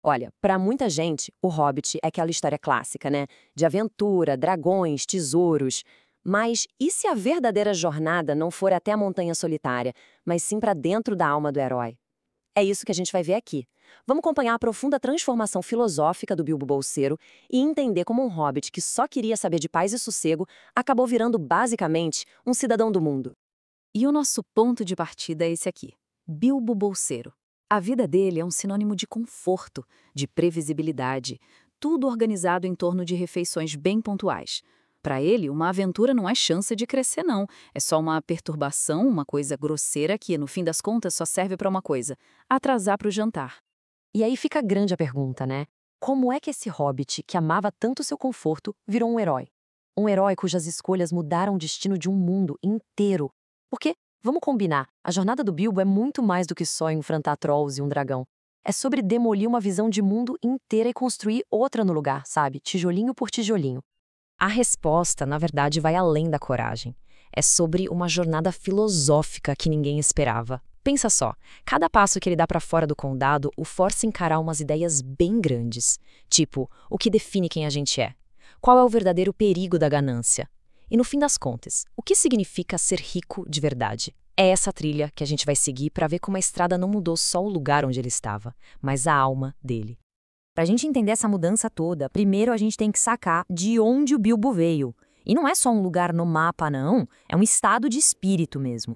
Olha, para muita gente, O Hobbit é aquela história clássica, né? De aventura, dragões, tesouros. Mas e se a verdadeira jornada não for até a Montanha Solitária, mas sim para dentro da alma do herói? É isso que a gente vai ver aqui. Vamos acompanhar a profunda transformação filosófica do Bilbo Bolseiro e entender como um hobbit que só queria saber de paz e sossego acabou virando basicamente um cidadão do mundo. E o nosso ponto de partida é esse aqui: Bilbo Bolseiro. A vida dele é um sinônimo de conforto, de previsibilidade, tudo organizado em torno de refeições bem pontuais. Para ele, uma aventura não é chance de crescer, não. É só uma perturbação, uma coisa grosseira que, no fim das contas, só serve para uma coisa: atrasar para o jantar. E aí fica grande a pergunta, né? Como é que esse hobbit, que amava tanto seu conforto, virou um herói? Um herói cujas escolhas mudaram o destino de um mundo inteiro. Porque, vamos combinar, a jornada do Bilbo é muito mais do que só enfrentar trolls e um dragão. É sobre demolir uma visão de mundo inteira e construir outra no lugar, sabe? Tijolinho por tijolinho. A resposta, na verdade, vai além da coragem. É sobre uma jornada filosófica que ninguém esperava. Pensa só, cada passo que ele dá para fora do condado o força a encarar umas ideias bem grandes. Tipo, o que define quem a gente é? Qual é o verdadeiro perigo da ganância? E no fim das contas, o que significa ser rico de verdade? É essa trilha que a gente vai seguir para ver como a estrada não mudou só o lugar onde ele estava, mas a alma dele. Para a gente entender essa mudança toda, primeiro a gente tem que sacar de onde o Bilbo veio. E não é só um lugar no mapa, não. É um estado de espírito mesmo.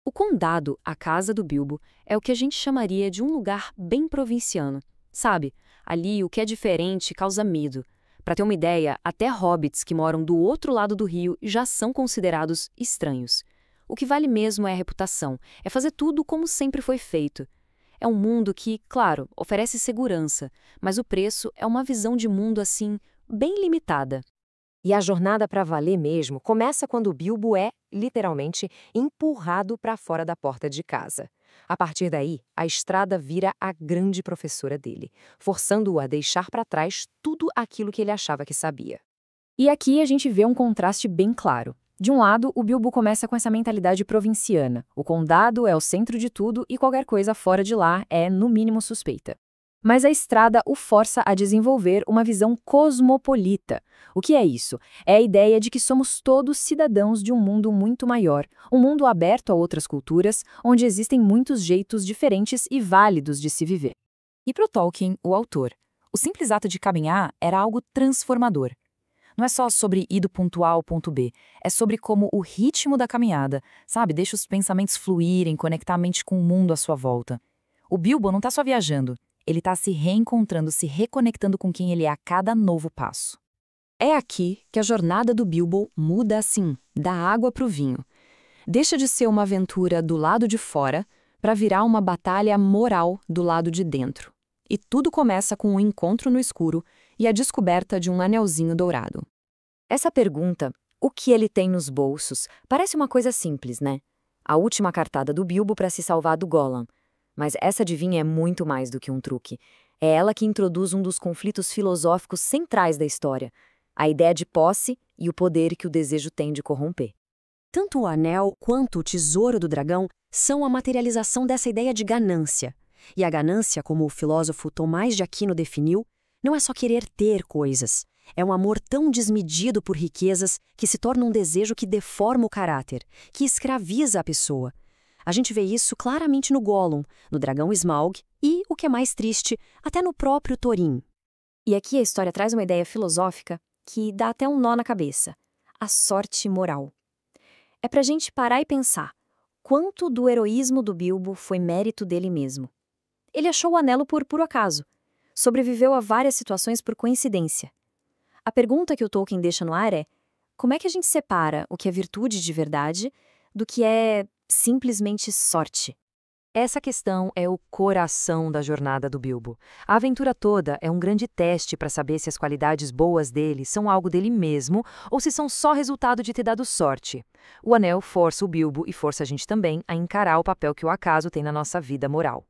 O condado, a casa do Bilbo, é o que a gente chamaria de um lugar bem provinciano. Sabe, ali o que é diferente causa medo. Para ter uma ideia, até hobbits que moram do outro lado do rio já são considerados estranhos. O que vale mesmo é a reputação, é fazer tudo como sempre foi feito. É um mundo que, claro, oferece segurança, mas o preço é uma visão de mundo assim, bem limitada. E a jornada para valer mesmo começa quando o Bilbo é, literalmente, empurrado para fora da porta de casa. A partir daí, a estrada vira a grande professora dele, forçando-o a deixar para trás tudo aquilo que ele achava que sabia. E aqui a gente vê um contraste bem claro. De um lado, o Bilbo começa com essa mentalidade provinciana. O condado é o centro de tudo e qualquer coisa fora de lá é, no mínimo, suspeita. Mas a estrada o força a desenvolver uma visão cosmopolita. O que é isso? É a ideia de que somos todos cidadãos de um mundo muito maior, um mundo aberto a outras culturas, onde existem muitos jeitos diferentes e válidos de se viver. E para o Tolkien, o autor, o simples ato de caminhar era algo transformador. Não é só sobre ir do ponto A ao ponto B, é sobre como o ritmo da caminhada, sabe, deixa os pensamentos fluírem, conectar a mente com o mundo à sua volta. O Bilbo não está só viajando, ele está se reencontrando, se reconectando com quem ele é a cada novo passo. É aqui que a jornada do Bilbo muda assim, da água para o vinho. Deixa de ser uma aventura do lado de fora para virar uma batalha moral do lado de dentro. E tudo começa com um encontro no escuro e a descoberta de um anelzinho dourado. Essa pergunta, o que ele tem nos bolsos, parece uma coisa simples, né? A última cartada do Bilbo para se salvar do Gollum. Mas essa adivinha é muito mais do que um truque. É ela que introduz um dos conflitos filosóficos centrais da história, a ideia de posse e o poder que o desejo tem de corromper. Tanto o anel quanto o tesouro do dragão são a materialização dessa ideia de ganância. E a ganância, como o filósofo Tomás de Aquino definiu, não é só querer ter coisas. É um amor tão desmedido por riquezas que se torna um desejo que deforma o caráter, que escraviza a pessoa. A gente vê isso claramente no Gollum, no dragão Smaug e, o que é mais triste, até no próprio Thorin. E aqui a história traz uma ideia filosófica que dá até um nó na cabeça: a sorte moral. É pra gente parar e pensar, quanto do heroísmo do Bilbo foi mérito dele mesmo? Ele achou o anelo por puro acaso. Sobreviveu a várias situações por coincidência. A pergunta que o Tolkien deixa no ar é: como é que a gente separa o que é virtude de verdade do que é simplesmente sorte? Essa questão é o coração da jornada do Bilbo. A aventura toda é um grande teste para saber se as qualidades boas dele são algo dele mesmo ou se são só resultado de ter dado sorte. O anel força o Bilbo e força a gente também a encarar o papel que o acaso tem na nossa vida moral.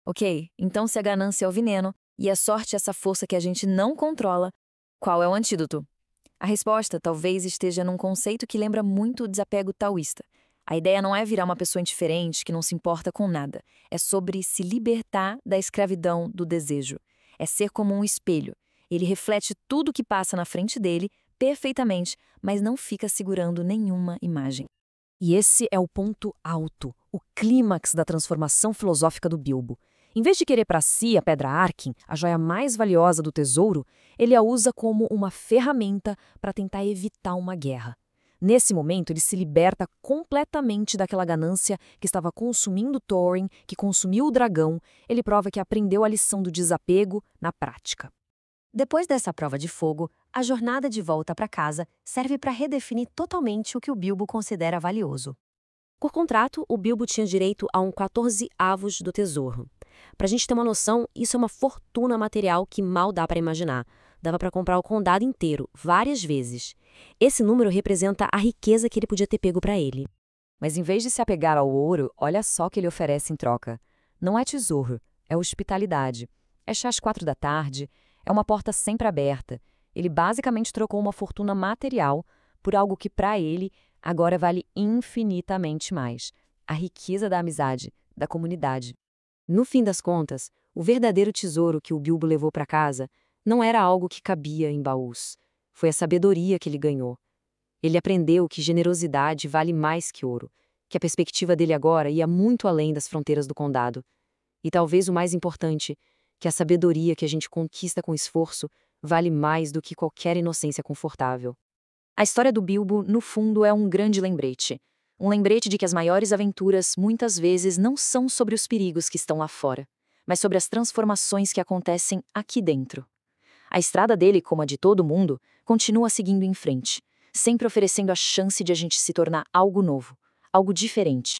Ok, então se a ganância é o veneno e a sorte é essa força que a gente não controla, qual é o antídoto? A resposta talvez esteja num conceito que lembra muito o desapego taoísta. A ideia não é virar uma pessoa indiferente que não se importa com nada. É sobre se libertar da escravidão do desejo. É ser como um espelho. Ele reflete tudo que passa na frente dele perfeitamente, mas não fica segurando nenhuma imagem. E esse é o ponto alto, o clímax da transformação filosófica do Bilbo. Em vez de querer para si a Pedra Arquim, a joia mais valiosa do tesouro, ele a usa como uma ferramenta para tentar evitar uma guerra. Nesse momento, ele se liberta completamente daquela ganância que estava consumindo Thorin, que consumiu o dragão. Ele prova que aprendeu a lição do desapego na prática. Depois dessa prova de fogo, a jornada de volta para casa serve para redefinir totalmente o que o Bilbo considera valioso. Por contrato, o Bilbo tinha direito a um 14avos do tesouro. Para a gente ter uma noção, isso é uma fortuna material que mal dá para imaginar. Dava para comprar o condado inteiro, várias vezes. Esse número representa a riqueza que ele podia ter pego para ele. Mas em vez de se apegar ao ouro, olha só o que ele oferece em troca. Não é tesouro, é hospitalidade. É chá às 4 da tarde, é uma porta sempre aberta. Ele basicamente trocou uma fortuna material por algo que, para ele, agora vale infinitamente mais. A riqueza da amizade, da comunidade. No fim das contas, o verdadeiro tesouro que o Bilbo levou para casa não era algo que cabia em baús. Foi a sabedoria que ele ganhou. Ele aprendeu que generosidade vale mais que ouro, que a perspectiva dele agora ia muito além das fronteiras do condado. E talvez o mais importante, que a sabedoria que a gente conquista com esforço vale mais do que qualquer inocência confortável. A história do Bilbo, no fundo, é um grande lembrete. Um lembrete de que as maiores aventuras, muitas vezes, não são sobre os perigos que estão lá fora, mas sobre as transformações que acontecem aqui dentro. A estrada dele, como a de todo mundo, continua seguindo em frente, sempre oferecendo a chance de a gente se tornar algo novo, algo diferente.